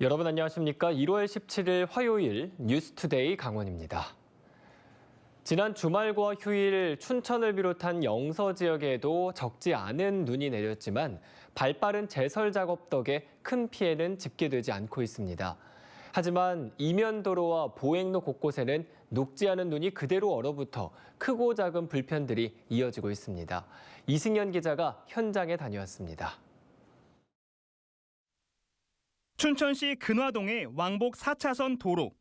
여러분 안녕하십니까? 1월 17일 화요일 뉴스투데이 강원입니다. 지난 주말과 휴일 춘천을 비롯한 영서 지역에도 적지 않은 눈이 내렸지만 발빠른 제설 작업 덕에 큰 피해는 집계되지 않고 있습니다. 하지만 이면도로와 보행로 곳곳에는 녹지 않은 눈이 그대로 얼어붙어 크고 작은 불편들이 이어지고 있습니다. 이승현 기자가 현장에 다녀왔습니다. 춘천시 근화동의 왕복 4차선 도로.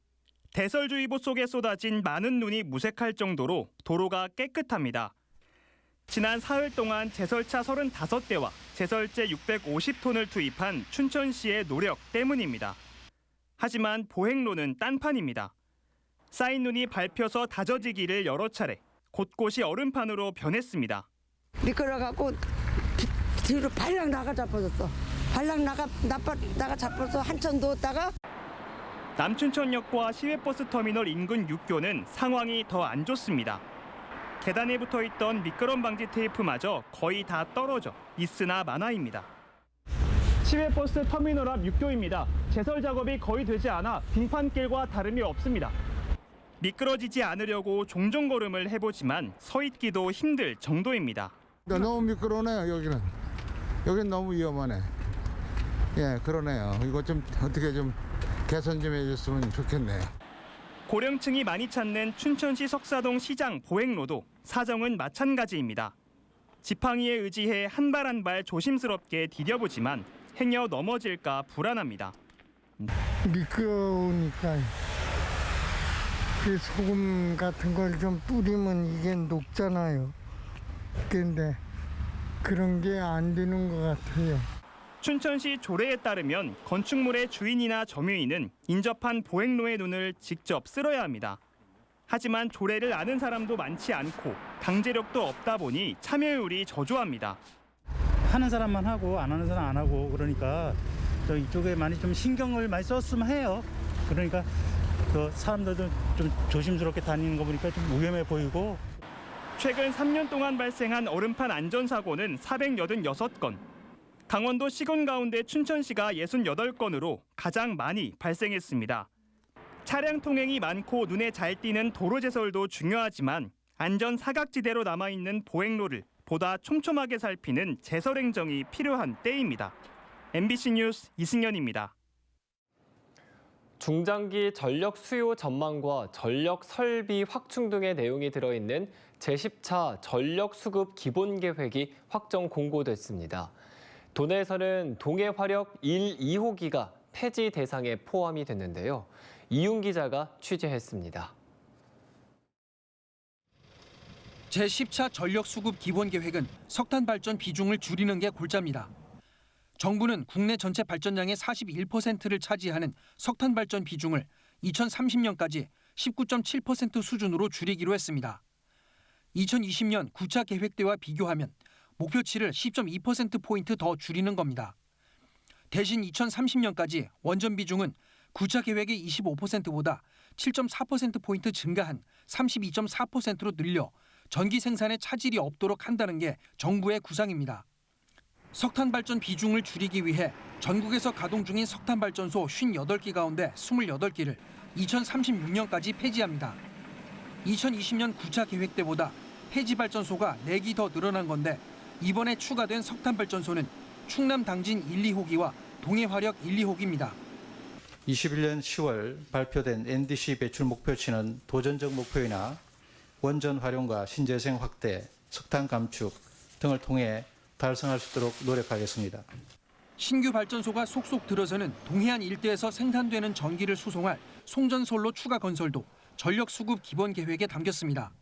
대설주의보 속에 쏟아진 많은 눈이 무색할 정도로 도로가 깨끗합니다. 지난 사흘 동안 제설차 35대와 제설제 650톤을 투입한 춘천시의 노력 때문입니다. 하지만 보행로는 딴판입니다. 쌓인 눈이 밟혀서 다져지기를 여러 차례, 곳곳이 얼음판으로 변했습니다. 미끄러갖고 뒤로 발랑 나가 잡아졌어. 발랑 나가 잡아서 한참 누웠다가 남춘천역과 시외버스 터미널 인근 육교는 상황이 더 안 좋습니다. 계단에 붙어있던 미끄럼 방지 테이프마저 거의 다 떨어져 있으나 마나입니다. 시외버스 터미널 앞 육교입니다. 제설 작업이 거의 되지 않아 빙판길과 다름이 없습니다. 미끄러지지 않으려고 종종 걸음을 해보지만 서 있기도 힘들 정도입니다. 너무 미끄러우네요. 여기는 너무 위험하네. 예, 그러네요. 이거 좀 어떻게 좀 개선 좀 해줬으면 좋겠네요. 고령층이 많이 찾는 춘천시 석사동 시장 보행로도 사정은 마찬가지입니다. 지팡이에 의지해 한 발 한 발 조심스럽게 디뎌보지만 행여 넘어질까 불안합니다. 미끄러우니까 그 소금 같은 걸 좀 뿌리면 이게 녹잖아요. 근데 그런 게 안 되는 것 같아요. 춘천시 조례에 따르면 건축물의 주인이나 점유인은 인접한 보행로의 눈을 직접 쓸어야 합니다. 하지만 조례를 아는 사람도 많지 않고 강제력도 없다 보니 참여율이 저조합니다. 하는 사람만 하고 안 하는 사람 안 하고 그러니까 저 이쪽에 많이 좀 신경을 많이 썼으면 해요. 그러니까 그 사람들도 좀 조심스럽게 다니는 거 보니까 좀 위험해 보이고. 최근 3년 동안 발생한 얼음판 안전사고는 486건. 강원도 시군 가운데 춘천시가 68건으로 가장 많이 발생했습니다. 차량 통행이 많고 눈에 잘 띄는 도로 제설도 중요하지만 안전 사각지대로 남아있는 보행로를 보다 촘촘하게 살피는 제설 행정이 필요한 때입니다. MBC 뉴스 이승현입니다. 중장기 전력 수요 전망과 전력 설비 확충 등의 내용이 들어있는 제10차 전력 수급 기본 계획이 확정 공고됐습니다. 도내에서는 동해화력 1, 2호기가 폐지 대상에 포함이 됐는데요. 이윤 기자가 취재했습니다. 제10차 전력 수급 기본 계획은 석탄 발전 비중을 줄이는 게 골자입니다. 정부는 국내 전체 발전량의 41%를 차지하는 석탄 발전 비중을 2030년까지 19.7% 수준으로 줄이기로 했습니다. 2020년 9차 계획 때와 비교하면 목표치를 10.2%포인트 더 줄이는 겁니다. 대신 2030년까지 원전 비중은 9차 계획의 25%보다 7.4%포인트 증가한 32.4%로 늘려 전기 생산에 차질이 없도록 한다는 게 정부의 구상입니다. 석탄 발전 비중을 줄이기 위해 전국에서 가동 중인 석탄 발전소 58기 가운데 28기를 2036년까지 폐지합니다. 2020년 9차 계획 때보다 폐지 발전소가 4기 더 늘어난 건데 이번에 추가된 석탄 발전소는 충남 당진 1, 2호기와 동해화력 1, 2호기입니다. 21년 10월 발표된 NDC 배출 목표치는 도전적 목표이나 원전 활용과 신재생 확대, 석탄 감축 등을 통해 달성할 수 있도록 노력하겠습니다. 신규 발전소가 속속 들어서는 동해안 일대에서 생산되는 전기를 수송할 송전솔로 추가 건설도 전력 수급 기본 계획에 담겼습니다.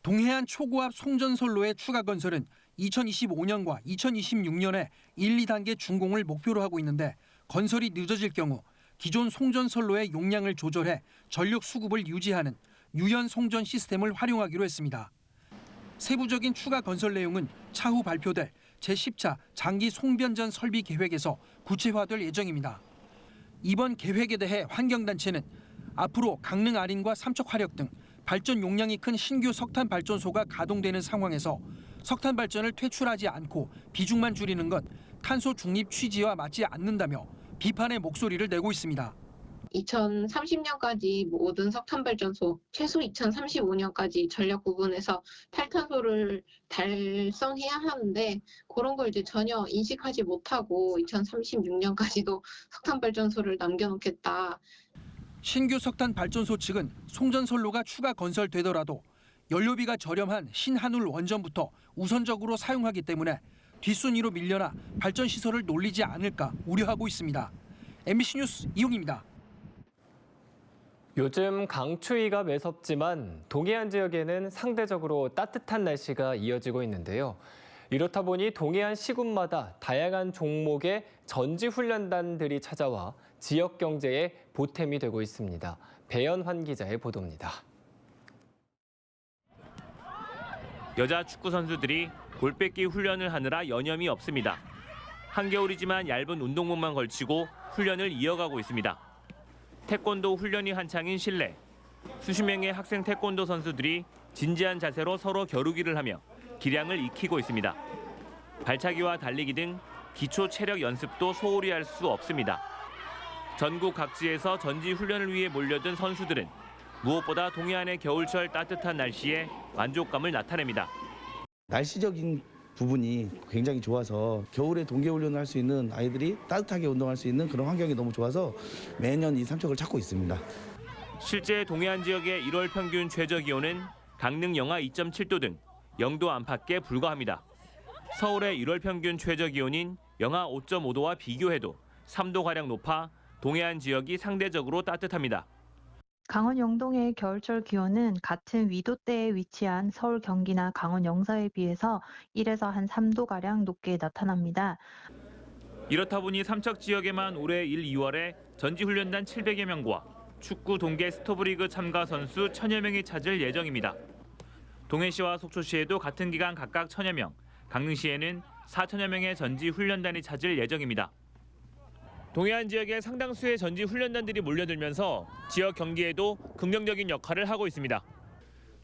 동해안 초고압 송전솔로의 추가 건설은 2025년과 2026년에 1, 2단계 준공을 목표로 하고 있는데 건설이 늦어질 경우 기존 송전솔로의 용량을 조절해 전력 수급을 유지하는 유연 송전 시스템을 활용하기로 했습니다. 세부적인 추가 건설 내용은 차후 발표될 제10차 장기 송변전 설비 계획에서 구체화될 예정입니다. 이번 계획에 대해 환경단체는 앞으로 강릉 아린과 삼척 화력 등 발전 용량이 큰 신규 석탄 발전소가 가동되는 상황에서 석탄 발전을 퇴출하지 않고 비중만 줄이는 건 탄소 중립 취지와 맞지 않는다며 비판의 목소리를 내고 있습니다. 2030년까지 모든 석탄발전소, 최소 2035년까지 전력 부분에서 탈탄소를 달성해야 하는데 그런 걸 이제 전혀 인식하지 못하고 2036년까지도 석탄발전소를 남겨놓겠다. 신규 석탄 발전소 측은 송전선로가 추가 건설되더라도 연료비가 저렴한 신한울 원전부터 우선적으로 사용하기 때문에 뒷순위로 밀려나 발전 시설을 놀리지 않을까 우려하고 있습니다. MBC 뉴스 이용입니다. 요즘 강추위가 매섭지만 동해안 지역에는 상대적으로 따뜻한 날씨가 이어지고 있는데요. 이렇다 보니 동해안 시군마다 다양한 종목의 전지훈련단들이 찾아와 지역 경제에 보탬이 되고 있습니다. 배연환 기자의 보도입니다. 여자 축구 선수들이 골뺏기 훈련을 하느라 여념이 없습니다. 한겨울이지만 얇은 운동복만 걸치고 훈련을 이어가고 있습니다. 태권도 훈련이 한창인 실내. 수십 명의 학생 태권도 선수들이 진지한 자세로 서로 겨루기를 하며 기량을 익히고 있습니다. 발차기와 달리기 등 기초 체력 연습도 소홀히 할 수 없습니다. 전국 각지에서 전지 훈련을 위해 몰려든 선수들은 무엇보다 동해안의 겨울철 따뜻한 날씨에 만족감을 나타냅니다. 날씨적인 부분이 굉장히 좋아서 겨울에 동계훈련을 할 수 있는 아이들이 따뜻하게 운동할 수 있는 그런 환경이 너무 좋아서 매년 이 삼척을 찾고 있습니다. 실제 동해안 지역의 1월 평균 최저 기온은 강릉 영하 2.7도 등 0도 안팎에 불과합니다. 서울의 1월 평균 최저 기온인 영하 5.5도와 비교해도 3도가량 높아 동해안 지역이 상대적으로 따뜻합니다. 강원 영동의 겨울철 기온은 같은 위도대에 위치한 서울 경기나 강원 영서에 비해서 1에서 한 3도가량 높게 나타납니다. 이렇다 보니 삼척 지역에만 올해 1, 2월에 전지훈련단 700여 명과 축구 동계 스토브리그 참가 선수 1000여 명이 찾을 예정입니다. 동해시와 속초시에도 같은 기간 각각 1000여 명, 강릉시에는 4000여 명의 전지훈련단이 찾을 예정입니다. 동해안 지역에 상당수의 전지 훈련단들이 몰려들면서 지역 경기에도 긍정적인 역할을 하고 있습니다.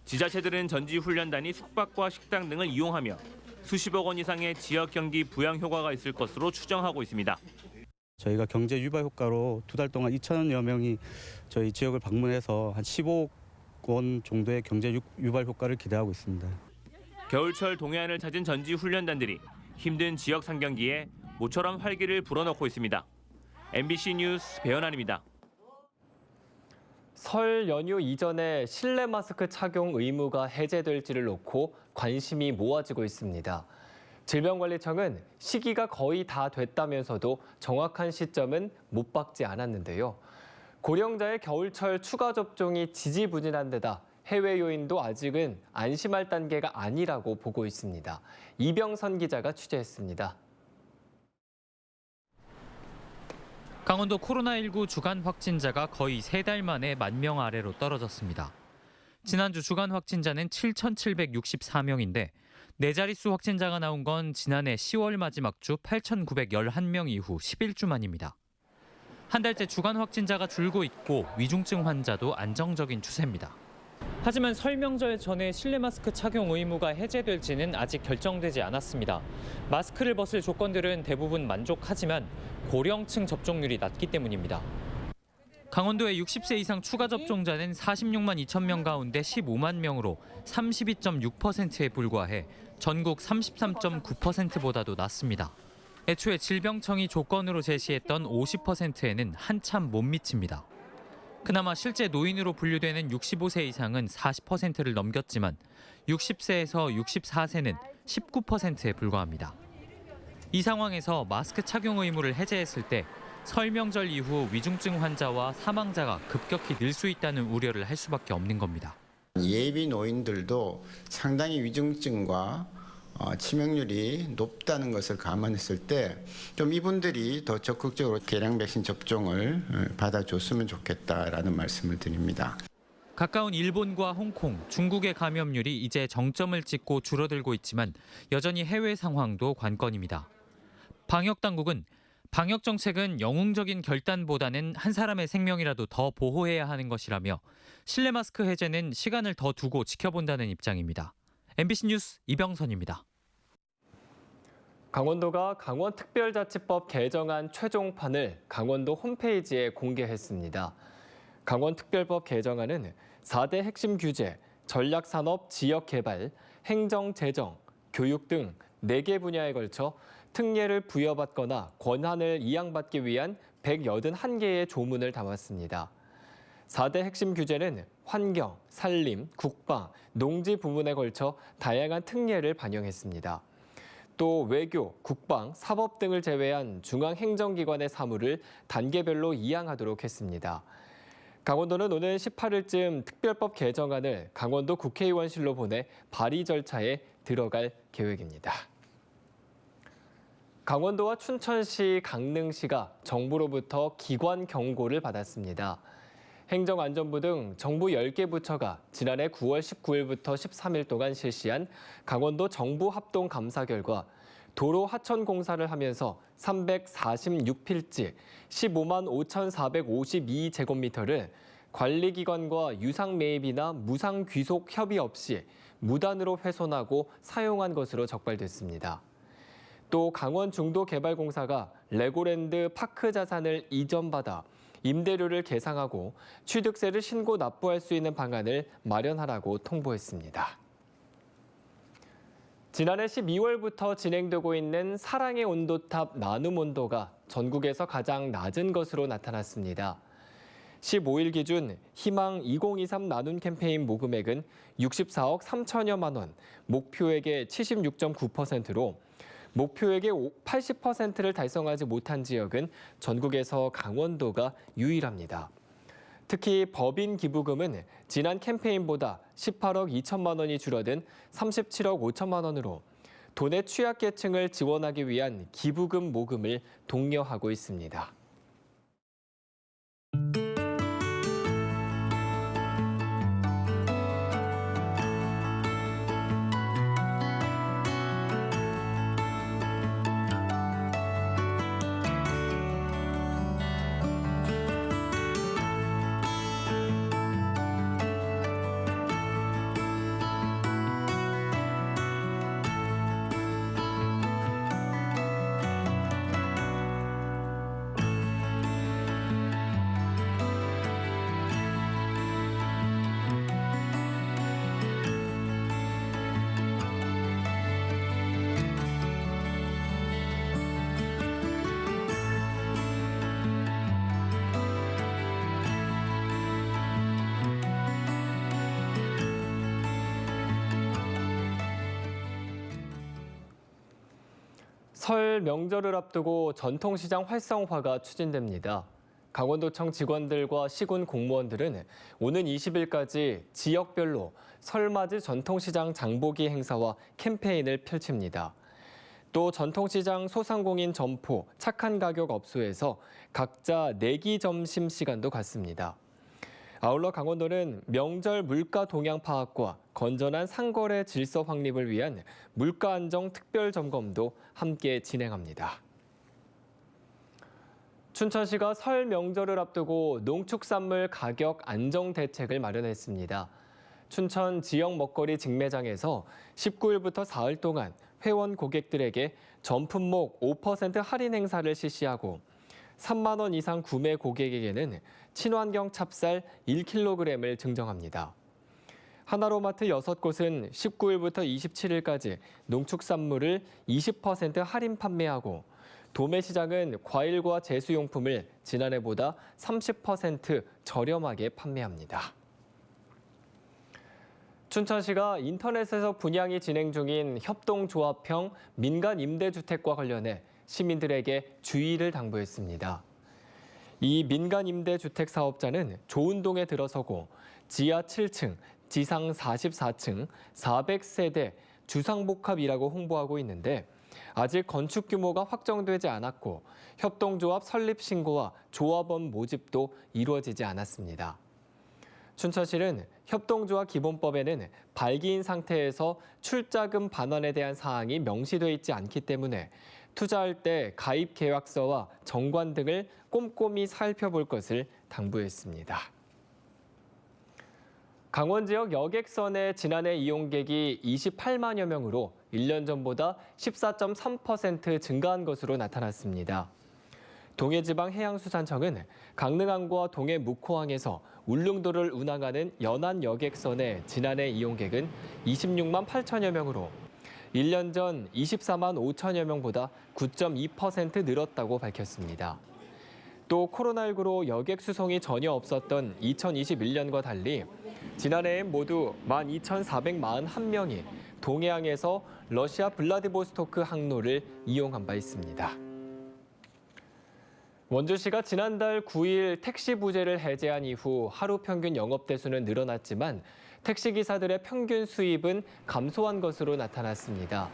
지자체들은 전지 훈련단이 숙박과 식당 등을 이용하며 수십억 원 이상의 지역 경기 부양 효과가 있을 것으로 추정하고 있습니다. 저희가 경제 유발 효과로 2달 동안 2천여 명이 저희 지역을 방문해서 한 15억 원 정도의 경제 유발 효과를 기대하고 있습니다. 겨울철 동해안을 찾은 전지 훈련단들이 힘든 지역 상경기에 모처럼 활기를 불어넣고 있습니다. MBC 뉴스 배연환입니다. 설 연휴 이전에 실내 마스크 착용 의무가 해제될지를 놓고 관심이 모아지고 있습니다. 질병관리청은 시기가 거의 다 됐다면서도 정확한 시점은 못 박지 않았는데요. 고령자의 겨울철 추가 접종이 지지부진한 데다 해외 요인도 아직은 안심할 단계가 아니라고 보고 있습니다. 이병선 기자가 취재했습니다. 강원도 코로나19 주간 확진자가 거의 3달 만에 10,000명 아래로 떨어졌습니다. 지난주 주간 확진자는 7,764명인데 4자릿수 확진자가 나온 건 지난해 10월 마지막 주 8,911명 이후 11주 만입니다. 한 달째 주간 확진자가 줄고 있고 위중증 환자도 안정적인 추세입니다. 하지만 설 명절 전에 실내 마스크 착용 의무가 해제될지는 아직 결정되지 않았습니다. 마스크를 벗을 조건들은 대부분 만족하지만 고령층 접종률이 낮기 때문입니다. 강원도의 60세 이상 추가 접종자는 46만 2천 명 가운데 15만 명으로 32.6%에 불과해 전국 33.9%보다도 낮습니다. 애초에 질병청이 조건으로 제시했던 50%에는 한참 못 미칩니다. 그나마 실제 노인으로 분류되는 65세 이상은 40%를 넘겼지만 60세에서 64세는 19%에 불과합니다. 이 상황에서 마스크 착용 의무를 해제했을 때 설 명절 이후 위중증 환자와 사망자가 급격히 늘 수 있다는 우려를 할 수밖에 없는 겁니다. 예비 노인들도 상당히 위중증과 치명률이 높다는 것을 감안했을 때 좀 이분들이 더 적극적으로 계량 백신 접종을 받아줬으면 좋겠다라는 말씀을 드립니다. 가까운 일본과 홍콩, 중국의 감염률이 이제 정점을 찍고 줄어들고 있지만 여전히 해외 상황도 관건입니다. 방역 당국은 방역 정책은 영웅적인 결단보다는 한 사람의 생명이라도 더 보호해야 하는 것이라며 실내 마스크 해제는 시간을 더 두고 지켜본다는 입장입니다. MBC 뉴스 이병선입니다. 강원도가 강원특별자치법 개정안 최종판을 강원도 홈페이지에 공개했습니다. 강원특별법 개정안은 4대 핵심 규제, 전략산업 지역개발, 행정재정, 교육 등 4개 분야에 걸쳐 특례를 부여받거나 권한을 이양받기 위한 181개의 조문을 담았습니다. 4대 핵심 규제는 환경, 산림, 국방, 농지 부문에 걸쳐 다양한 특례를 반영했습니다. 또 외교, 국방, 사법 등을 제외한 중앙행정기관의 사무를 단계별로 이양하도록 했습니다. 강원도는 오늘 18일쯤 특별법 개정안을 강원도 국회의원실로 보내 발의 절차에 들어갈 계획입니다. 강원도와 춘천시, 강릉시가 정부로부터 기관 경고를 받았습니다. 행정안전부 등 정부 10개 부처가 지난해 9월 19일부터 13일 동안 실시한 강원도 정부 합동 감사 결과 도로 하천 공사를 하면서 346필지 15만 5,452제곱미터를 관리기관과 유상 매입이나 무상 귀속 협의 없이 무단으로 훼손하고 사용한 것으로 적발됐습니다. 또 강원 중도개발공사가 레고랜드 파크 자산을 이전받아 임대료를 계상하고 취득세를 신고 납부할 수 있는 방안을 마련하라고 통보했습니다. 지난해 12월부터 진행되고 있는 사랑의 온도탑 나눔 온도가 전국에서 가장 낮은 것으로 나타났습니다. 15일 기준 희망 2023 나눔 캠페인 모금액은 64억 3천여만 원, 목표액의 76.9%로 목표액의 80%를 달성하지 못한 지역은 전국에서 강원도가 유일합니다. 특히 법인 기부금은 지난 캠페인보다 18억 2천만 원이 줄어든 37억 5천만 원으로 돈의 취약계층을 지원하기 위한 기부금 모금을 독려하고 있습니다. 설 명절을 앞두고 전통시장 활성화가 추진됩니다. 강원도청 직원들과 시군 공무원들은 오는 20일까지 지역별로 설맞이 전통시장 장보기 행사와 캠페인을 펼칩니다. 또 전통시장 소상공인 점포 착한 가격 업소에서 각자 내기 점심 시간도 갖습니다. 아울러 강원도는 명절 물가 동향 파악과 건전한 상거래 질서 확립을 위한 물가 안정 특별 점검도 함께 진행합니다. 춘천시가 설 명절을 앞두고 농축산물 가격 안정 대책을 마련했습니다. 춘천 지역 먹거리 직매장에서 19일부터 사흘 동안 회원 고객들에게 전품목 5% 할인 행사를 실시하고 3만 원 이상 구매 고객에게는 친환경 찹쌀 1kg을 증정합니다. 하나로마트 6곳은 19일부터 27일까지 농축산물을 20% 할인 판매하고 도매시장은 과일과 제수용품을 지난해보다 30% 저렴하게 판매합니다. 춘천시가 인터넷에서 분양이 진행 중인 협동조합형 민간 임대주택과 관련해 시민들에게 주의를 당부했습니다. 이 민간 임대주택 사업자는 조운동에 들어서고 지하 7층, 지상 44층, 400세대 주상복합이라고 홍보하고 있는데 아직 건축 규모가 확정되지 않았고 협동조합 설립 신고와 조합원 모집도 이루어지지 않았습니다. 춘천시는 협동조합 기본법에는 발기인 상태에서 출자금 반환에 대한 사항이 명시돼 있지 않기 때문에 투자할 때 가입 계약서와 정관 등을 꼼꼼히 살펴볼 것을 당부했습니다. 강원 지역 여객선의 지난해 이용객이 28만여 명으로 1년 전보다 14.3% 증가한 것으로 나타났습니다. 동해지방해양수산청은 강릉항과 동해 묵호항에서 울릉도를 운항하는 연안 여객선의 지난해 이용객은 26만 8천여 명으로 1년 전 24만 5천여 명보다 9.2% 늘었다고 밝혔습니다. 또 코로나19로 여객 수송이 전혀 없었던 2021년과 달리 지난해엔 모두 12,441명이 동해항에서 러시아 블라디보스토크 항로를 이용한 바 있습니다. 원주시가 지난달 9일 택시 부재를 해제한 이후 하루 평균 영업 대수는 늘어났지만 택시기사들의 평균 수입은 감소한 것으로 나타났습니다.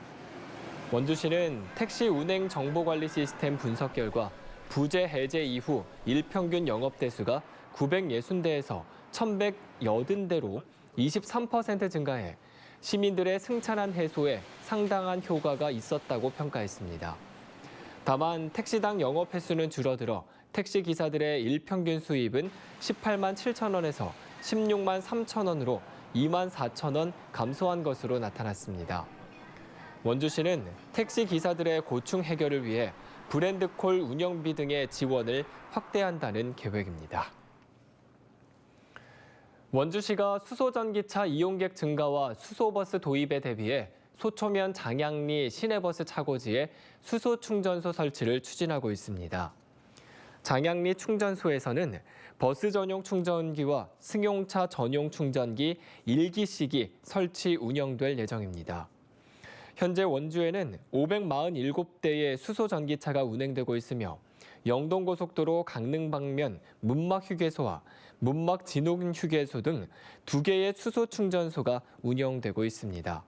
원주시는 택시 운행 정보관리 시스템 분석 결과 부재 해제 이후 일평균 영업 대수가 960대에서 1,180대로 23% 증가해 시민들의 승차난 해소에 상당한 효과가 있었다고 평가했습니다. 다만 택시당 영업 횟수는 줄어들어 택시 기사들의 일평균 수입은 18만 7천 원에서 16만 3천 원으로 2만 4천 원 감소한 것으로 나타났습니다. 원주시는 택시 기사들의 고충 해결을 위해 브랜드콜 운영비 등의 지원을 확대한다는 계획입니다. 원주시가 수소전기차 이용객 증가와 수소버스 도입에 대비해 소초면 장양리 시내버스 차고지에 수소충전소 설치를 추진하고 있습니다. 장양리 충전소에서는 버스 전용 충전기와 승용차 전용 충전기 1기씩이 설치 운영될 예정입니다. 현재 원주에는 547대의 수소전기차가 운행되고 있으며 영동고속도로 강릉 방면 문막휴게소와 문막진흥휴게소 등 2개의 수소충전소가 운영되고 있습니다.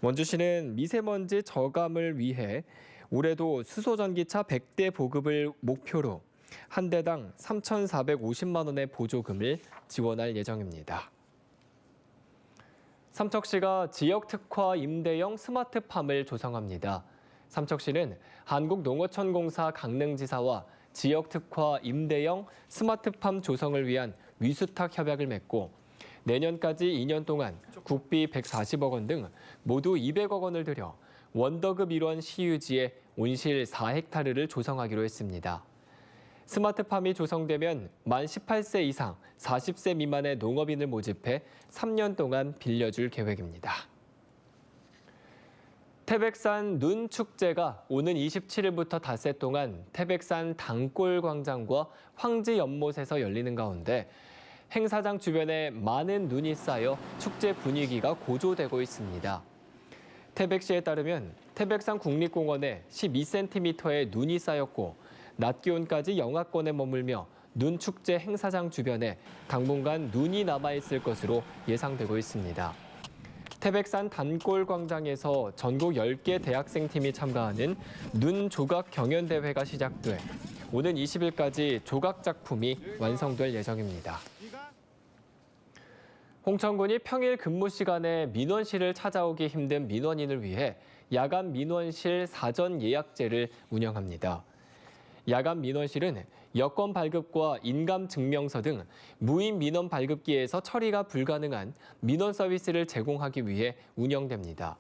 원주시는 미세먼지 저감을 위해 올해도 수소전기차 100대 보급을 목표로 한 대당 3,450만 원의 보조금을 지원할 예정입니다. 삼척시가 지역특화 임대형 스마트팜을 조성합니다. 삼척시는 한국농어촌공사 강릉지사와 지역특화 임대형 스마트팜 조성을 위한 위수탁 협약을 맺고 내년까지 2년 동안 국비 140억 원 등 모두 200억 원을 들여 원더급 일원 시유지에 온실 4헥타르를 조성하기로 했습니다. 스마트팜이 조성되면 만 18세 이상 40세 미만의 농업인을 모집해 3년 동안 빌려줄 계획입니다. 태백산 눈축제가 오는 27일부터 닷새 동안 태백산 당골광장과 황지연못에서 열리는 가운데 행사장 주변에 많은 눈이 쌓여 축제 분위기가 고조되고 있습니다. 태백시에 따르면 태백산 국립공원에 12cm의 눈이 쌓였고 낮 기온까지 영하권에 머물며 눈축제 행사장 주변에 당분간 눈이 남아있을 것으로 예상되고 있습니다. 태백산 단골광장에서 전국 10개 대학생팀이 참가하는 눈 조각 경연대회가 시작돼 오는 20일까지 조각 작품이 완성될 예정입니다. 홍천군이 평일 근무 시간에 민원실을 찾아오기 힘든 민원인을 위해 야간 민원실 사전 예약제를 운영합니다. 야간 민원실은 여권 발급과 인감 증명서 등 무인 민원 발급기에서 처리가 불가능한 민원 서비스를 제공하기 위해 운영됩니다.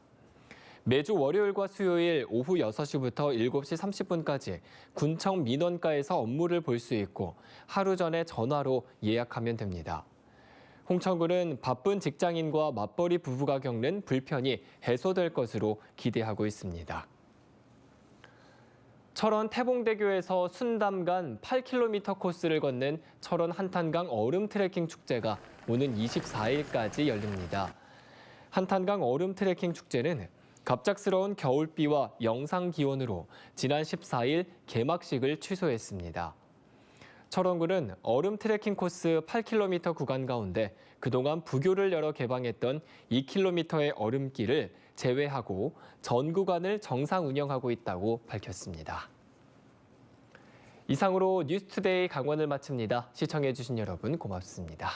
매주 월요일과 수요일 오후 6시부터 7시 30분까지 군청 민원과에서 업무를 볼 수 있고 하루 전에 전화로 예약하면 됩니다. 홍천군은 바쁜 직장인과 맞벌이 부부가 겪는 불편이 해소될 것으로 기대하고 있습니다. 철원 태봉대교에서 순담간 8km 코스를 걷는 철원 한탄강 얼음 트레킹 축제가 오는 24일까지 열립니다. 한탄강 얼음 트레킹 축제는 갑작스러운 겨울비와 영상 기온으로 지난 14일 개막식을 취소했습니다. 철원군은 얼음 트레킹 코스 8km 구간 가운데 그동안 부교를 열어 개방했던 2km의 얼음길을 제외하고 전 구간을 정상 운영하고 있다고 밝혔습니다. 이상으로 뉴스투데이 강원을 마칩니다. 시청해주신 여러분 고맙습니다.